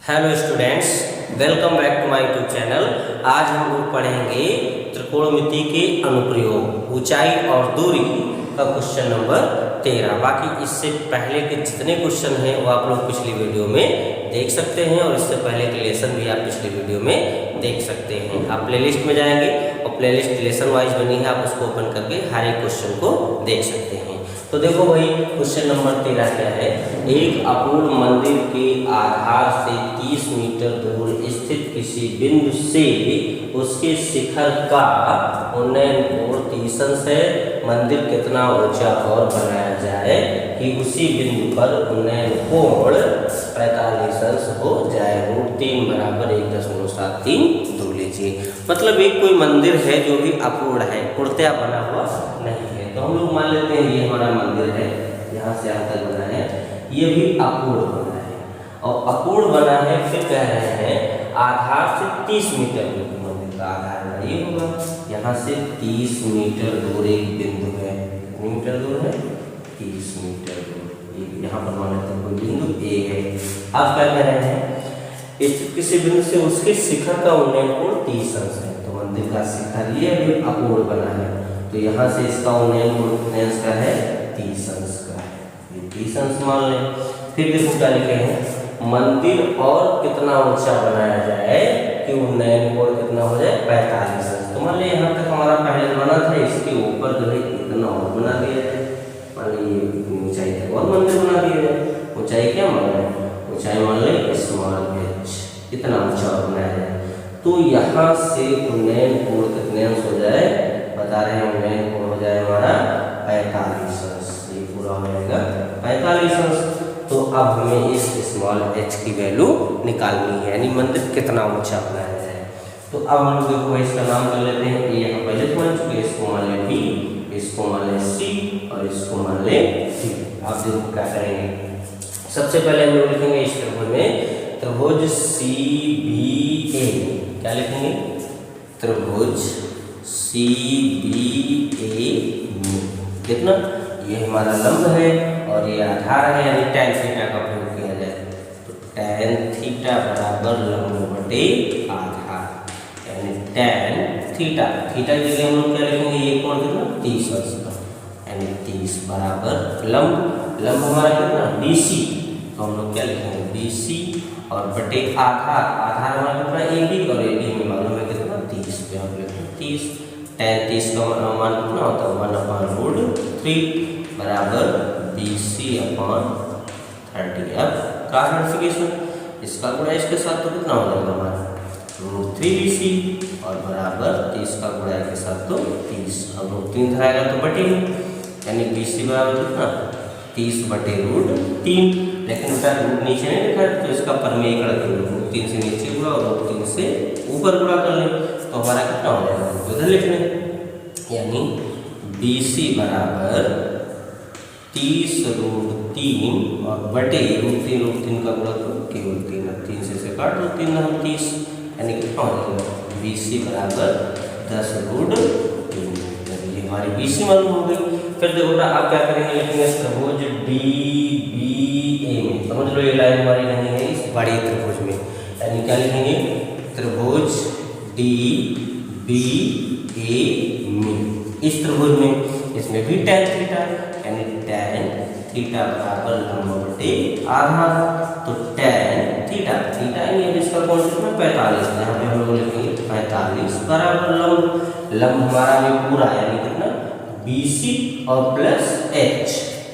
Hello students, welcome back to my YouTube channel. आज हम लोग पढ़ेंगे त्रिकोणमिति के अनुप्रयोग, ऊंचाई और दूरी का क्वेश्चन नंबर 13। बाकी इससे पहले के जितने क्वेश्चन हैं वो आप लोग पिछली वीडियो में देख सकते हैं और इससे पहले के लेसन भी आप पिछली वीडियो में देख सकते हैं। आप प्लेलिस्ट में जाएंगे और प्लेलिस्ट लेसन वाइज बनी है, आप उसको ओपन करके हर एक क्वेश्चन को देख सकते हैं। तो देखो भाई, क्वेश्चन नंबर 13 क्या है। एक अपूर्ण मंदिर के आधार से 30 मीटर दूर स्थित किसी बिंदु से उसके शिखर का उन्नयन कोण 30 अंश है। मंदिर कितना ऊंचा और बनाया जाए कि उसी बिंदु पर उन्नयन कोण 45 अंश हो जाए। √3 बराबर 1.73 दूर लीजिए। मतलब एक कोई मंदिर है जो भी अपूर्ण है, पूर्णतया बना हुआ नहीं है। तो हम लोग मान लेते हैं ये हमारा मंदिर है, यहाँ से यहाँ तक बना है, ये भी अपूर्ण बना है और अपूर्ण बना है। फिर कह रहे हैं आधार से 30 मीटर दूर मंदिर का आधार ये होगा। यहाँ से 30 मीटर दूर एक बिंदु है। कितनी मीटर दूर है? 30 मीटर दूर। यहाँ पर मान लेते हैं कोई बिंदु ए है। अब क्या कह रहे हैं, स्थित किसी बिंदु से उसके शिखर का उन्नयन कोण 30 अंश है। तो मंदिर का शिखर ये भी अपूर्ण बना है, तो यहाँ से इसका उन्नयन कोण कितने अंश का है? 30 अंश का है। ये 30 अंश मान लें। फिर देखो क्या लिखे हैं, मंदिर और कितना ऊंचा बनाया जाए कि उन्नयन कोण कितना हो जाए? 45 अंश। तो मान लीजिए यहाँ तक हमारा पहले बना था, इसके ऊपर जो है इतना और बना दिया जाए। मान लीजिए इतनी ऊंचाई तक और मंदिर बना दिया जाए। ऊंचाई क्या मान लें? ऊंचाई मान लें स्मॉल h, इतना ऊंचा और बनाया जाए। तो यहाँ से उन्नयन कोण कितने अंश हो जाए? बता रहे हैं उन्नयन कोण हो जाए हमारा 45 अंश। ये पूरा हो जाएगा 45 अंश। तो अब हमें इस स्मॉल h की वैल्यू निकालनी है, यानी मंदिर कितना ऊंचा बनाया जाए। तो अब हम लोग देखो इसका नाम कर लेते हैं। ये यहाँ पहले तो मान चुके, इसको मान ले b, इसको मान ले c और इसको मान ले d। आप देखो क्या करेंगे। सबसे पहले हम लोग लिखेंगे इस त्रिभुज में त्रिभुज CBA। क्या लिखेंगे? त्रिभुज CBA में कितना? ये हमारा लंब है और ये आधार है, यानी tan थीटा का प्रयोग किया जाए। तो tan थीटा बराबर लंब बटे आधार, यानी tan थीटा। थीटा की जगह हम लोग क्या लिखेंगे? ये कोण कितना? 30 अंश का, यानी 30 बराबर लंब हमारा कितना? BC। तो हम लोग क्या लिखेंगे? BC और बटे आधार हमारा कितना? AB और AB में मालूम है कितना? 30। पे हम लिखते हैं 30। tan 30 का मान कितना होता है? 1/√3 बराबर BC/30। अब क्रॉस मल्टीप्लिकेशन, इसका गुणा इसके साथ तो कितना हो जाएगा हमारा? √3BC और बराबर 30 का गुणा इसके साथ तो 30। अब √3 धराएगा तो बटे में, यानी BC बराबर कितना? 30/√3। लेकिन उसका रूट नीचे नहीं लिखा है, तो इसका परमेय कर देंगे। √3 से नीचे गुणा और √3 से ऊपर गुणा कर लें, तो हमारा कितना हो जाएगा? उधर लिख लें, यानी BC बराबर 30√3 और बटे √3 का गुणा तो केवल 3 से काट दो, 3 हम 30, यानी कितना हो जाएगा? BC बराबर 10√3। ये हमारी BC मालूम हो गई। फिर देखो ना, आप क्या करेंगे? लिखेंगे त्रिभुज DBA में। समझ लो ये लाइन हमारी नहीं है इस बड़े त्रिभुज में, यानी क्या लिखेंगे? त्रिभुज DBA में, इस त्रिभुज में, इसमें भी tan थीटा, यानी tan थीटा बराबर लंब बटे आधार। तो tan थीटा यानी इसका कोण कितना? 45। यहाँ पे हम लोग लिखेंगे 45 बराबर लंब हमारा भी पूरा, यानी कितना? BC और प्लस h,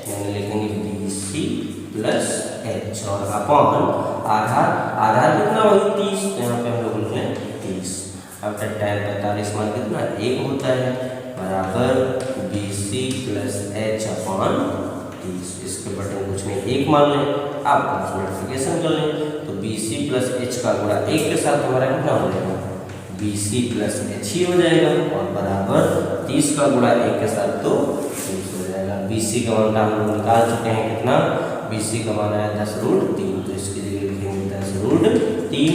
यानी लिखेंगे BC प्लस h और अपॉन आधार कितना? वही 30। यहाँ पे हम लोग लिखें 30। अब tan 45 मान कितना? 1 होता है, बराबर BC प्लस h/30। इसके बटन कुछ नहीं, 1 मान लें। आप क्रॉस मल्टीप्लिकेशन कर लें, तो BC प्लस h का गुणा 1 के साथ हमारा कितना हो जाएगा? BC प्लस h ही हो जाएगा और बराबर 30 का गुणा 1 के साथ तो 30 हो जाएगा। BC का मान हम लोग निकाल चुके हैं कितना? BC का मान है 10√3, तो इसकी जगह लिखेंगे 10√3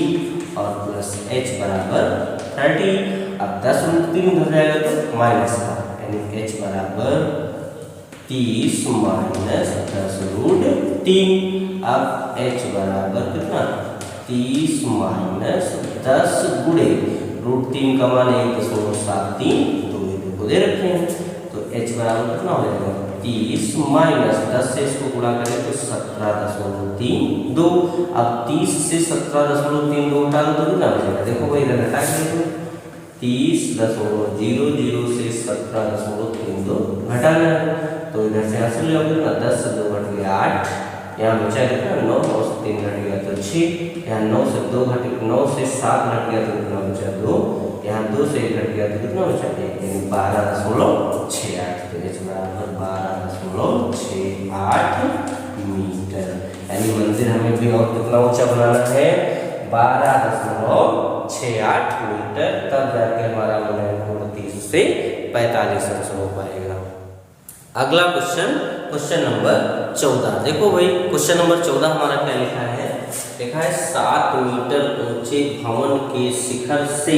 और प्लस h बराबर 30। अब 10√3 हो जाएगा तो माइनस का, यानी h बराबर 30 माइनस 10√3। अब h बराबर कितना? 30 माइनस 10 गुणे √3 का मान 1.73 देखो दे रखे हैं। तो h बराबर कितना हो जाएगा 30 माइनस 10 से इसको गुणा करें तो 17.32। अब 30 से 17.32 हटा दो तो कितना बचेगा, देखो भाई इधर हटा के देखो 30.00 से 17.32 घटा लेना। तो इधर से हासिल हो गया 10 से 2 घट गया 8, यहाँ बचा कितना 9, 9 से 3 घट गया तो 6, यहाँ 9 से 2 घट 9 से 7 घट गया तो कितना बचा 2, यहाँ 2 से 1 घट गया तो कितना बचा 1, यानी 12.68। तो h बराबर 12.68 मीटर। यानी मंदिर हमें भी और कितना ऊंचा बनाना है 12.68 मीटर, तब जाके हमारा उन्नयन कोण 30 से 45 अंश हो पाएगा। अगला क्वेश्चन नंबर 14। देखो भाई क्वेश्चन नंबर 14 हमारा क्या लिखा है, लिखा है 7 मीटर ऊंचे भवन के शिखर से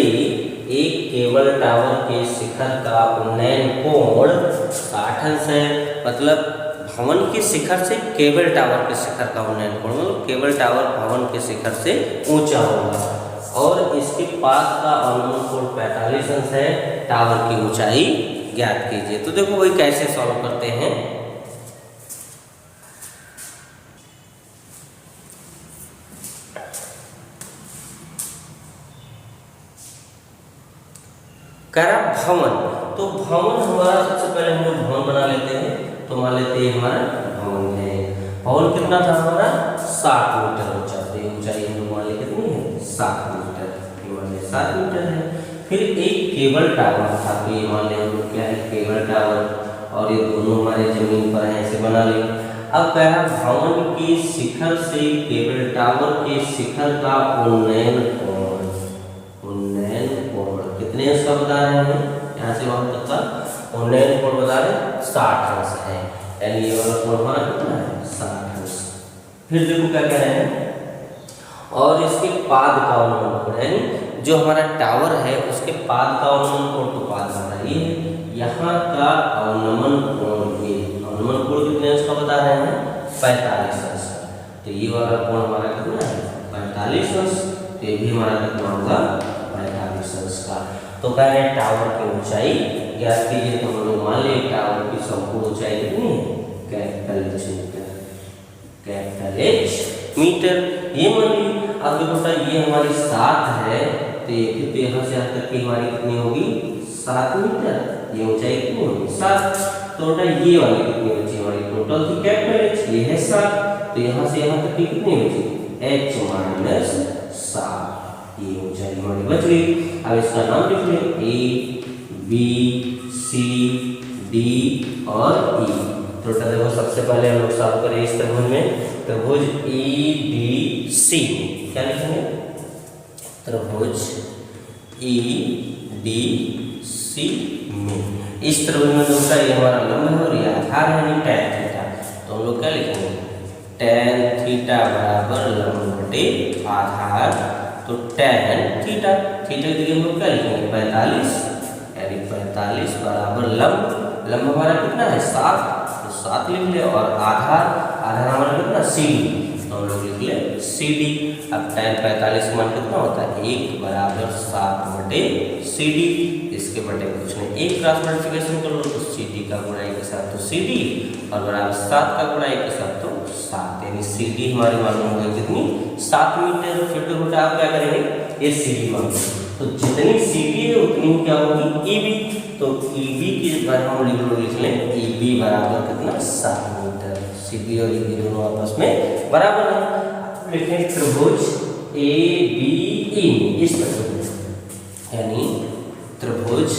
एक केबल टावर के शिखर का उन्नयन कोण 60 अंश है। मतलब भवन के शिखर से केबल टावर के शिखर का उन्नयन कोण, मतलब केबल टावर भवन के शिखर से ऊंचा होगा और इसके पास का अनुमान कोण 45 अंश है। टावर की ऊंचाई ज्ञात कीजिए। तो देखो भाई कैसे सॉल्व करते हैं। कह रहा भवन, तो भवन हमारा सबसे पहले हम लोग भवन बना लेते हैं। तो मान लेते हैं हमारा भवन है, भवन कितना था हमारा 7 मीटर ऊंचा, तो ऊंचाई हम लोग मान लेते कितनी है 7 मीटर, ये मान ले 7 मीटर है। फिर एक केबल टावर था, तो ये मान ले हम लोग क्या है केबल टावर, और ये दोनों हमारे जमीन पर है, ऐसे बना ले। अब कह रहा भवन के शिखर से केबल टावर के शिखर का उन्नयन कोण, उन्नयन कोण कितने अंश का बता रहे हैं, यहाँ से वहां तक का उन्नयन कोण बता रहे 60 अंश है, यानी ये वाला कोण हमारा कितना है 60 अंश। फिर देखो क्या कह रहे हैं, और इसके पाद का उन्नयन कोण, यानी जो हमारा टावर है उसके पाद का अवनमन कोण, तो पाद हमारा ये है, यहाँ का अवनमन कोण ये, अवनमन कोण कितने अंश का बता रहे हैं 45 अंश। तो ये वाला कोण हमारा कितना है 45 अंश, तो ये भी हमारा कितना होगा 45 अंश का। तो कह रहे हैं टावर की ऊंचाई ज्ञात कीजिए। तो हम लोग मान लिए टावर की संपूर्ण ऊंचाई कितनी है कैपिटल H मीटर, ये मान ली। अब देखो ये हमारी 7 है, तो यहाँ से यहाँ तक की हमारी कितनी होगी 7 मीटर, ये ऊंचाई कितनी होगी 7। तो ये वाली कितनी बची हमारी टोटल थी कैपिटल H, ये है 7, तो यहाँ से यहाँ तक की कितनी बची H माइनस 7, ये ऊंचाई हमारी बच गई। अब इसका नाम लिख लें A B C D और E। टोटल देखो सबसे पहले हम लोग सॉल्व करें इस त्रिभुज में, त्रिभुज EDC, क्या लिखेंगे त्रिभुज EDC में, इस त्रिभुज में दूसरा ये हमारा लंब है और ये आधार है यानी tan थीटा। तो हम लोग क्या लिखेंगे tan थीटा बराबर लंब बटे आधार। तो tan थीटा, थीटा के लिए हम लोग क्या लिखेंगे 45, यानी 45 बराबर लंब, लंब हमारा कितना है 7, तो 7 लिख ले, और आधार, आधार हमारा कितना CD, तो हम लोग लिख ले CD। अब tan 45 मान कितना होता है 1 बराबर 7 बटे CD, इसके बटे कुछ नहीं, एक क्रॉस मल्टीप्लिकेशन कर लो तो CD का गुणा 1 के साथ तो CD, और बराबर 7 का गुणा 1 के साथ तो 7, यानी CD हमारी मालूम हो गई कितनी 7 मीटर। फिर तो बेटा आप क्या करेंगे ये CD मालूम, तो जितनी CD है उतनी क्या होगी EB, तो EB की बार हम लिख लें EB बराबर कितना 7 मीटर। CD और EB दोनों आपस में बराबर है। लिखें त्रिभुज ABE, इस त्रिभुज यानी त्रिभुज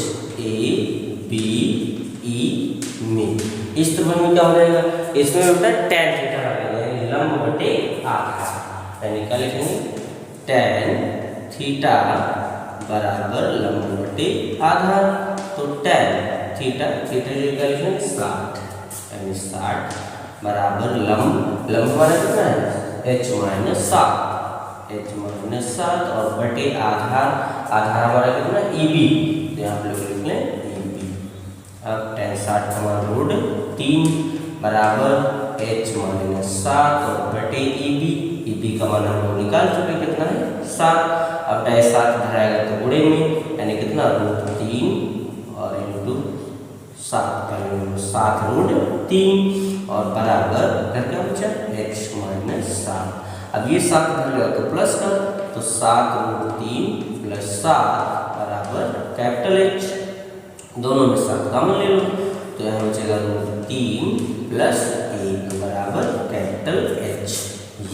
ABE में, इस त्रिभुज में क्या हो जाएगा, इसमें होता है tan थीटा लगेगा, यानी लंब बटे आधार, यानी क्या लिखेंगे tan थीटा बराबर लंब बटे आधार। तो tan थीटा, थीटा के लिए क्या लिखेंगे 60, यानी 60 बराबर लंब, लंब हमारा कितना है H माइनस 7, H माइनस 7 और बटे आधार, आधार हमारा कितना EB, तो यहाँ पे लिख लें EB। अब tan 60 हमारा √3 बराबर H माइनस 7 और बटे EB, ये बी का मान हम लोग निकाल चुके, कितना है 7। अब डाय 7 इधर आएगा तो गुणे में, यानी कितना √3 और इंटू 7 का 7√3 और बराबर कर क्या बचा h - 7। अब ये 7 इधर ले तो प्लस कर, तो 7√3 + 7 बराबर कैपिटल H, दोनों में 7 कॉमन ले लो, तो यहाँ बचेगा √3 + 1 बराबर कैपिटल H,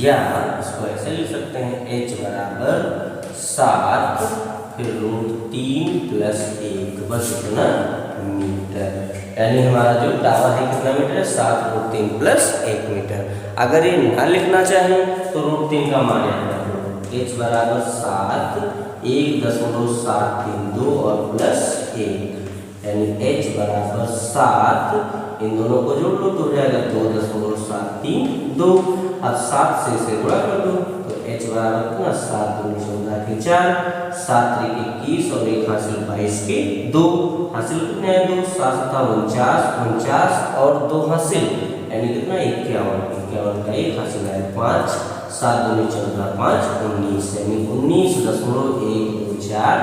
या इसको ऐसे लिख सकते हैं H बराबर 7 फिर √3 + 1 बस इतना मीटर, यानी हमारा जो टावर है कितना मीटर है 7√3 + 1 मीटर। अगर ये ना लिखना चाहें तो √3 का मान याद रखो, H बराबर 7 1.732 और +1, यानी H बराबर 7, इन दोनों को जोड़ लो तो हो जाएगा 2.732। अब 7 से इसे गुणा कर दो तो H बराबर कितना 7 × 2 = 14 के 4, 7 × 3 = 21 और 1 हासिल 22 के 2, हासिल कितने हैं 2, 7 × 7 = 49 और 2 हासिल, यानी कितना 51 का 1 हासिल है 5, 7 × 2 = 14 5 19, यानी 19.124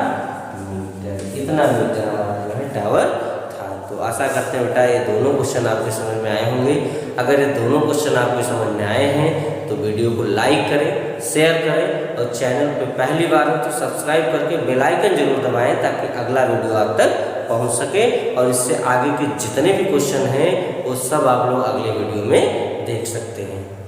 मीटर, इतना मीटर हमारा जो है टावर था। तो आशा करते हैं बेटा ये दोनों क्वेश्चन आपके समझ में आए होंगे। अगर ये दोनों क्वेश्चन आपके समझ में आए हैं तो वीडियो को लाइक करें, शेयर करें और चैनल पे पहली बार हो तो सब्सक्राइब करके बेल आइकन जरूर दबाएं ताकि अगला वीडियो आप तक पहुंच सके, और इससे आगे के जितने भी क्वेश्चन हैं वो सब आप लोग अगले वीडियो में देख सकते हैं।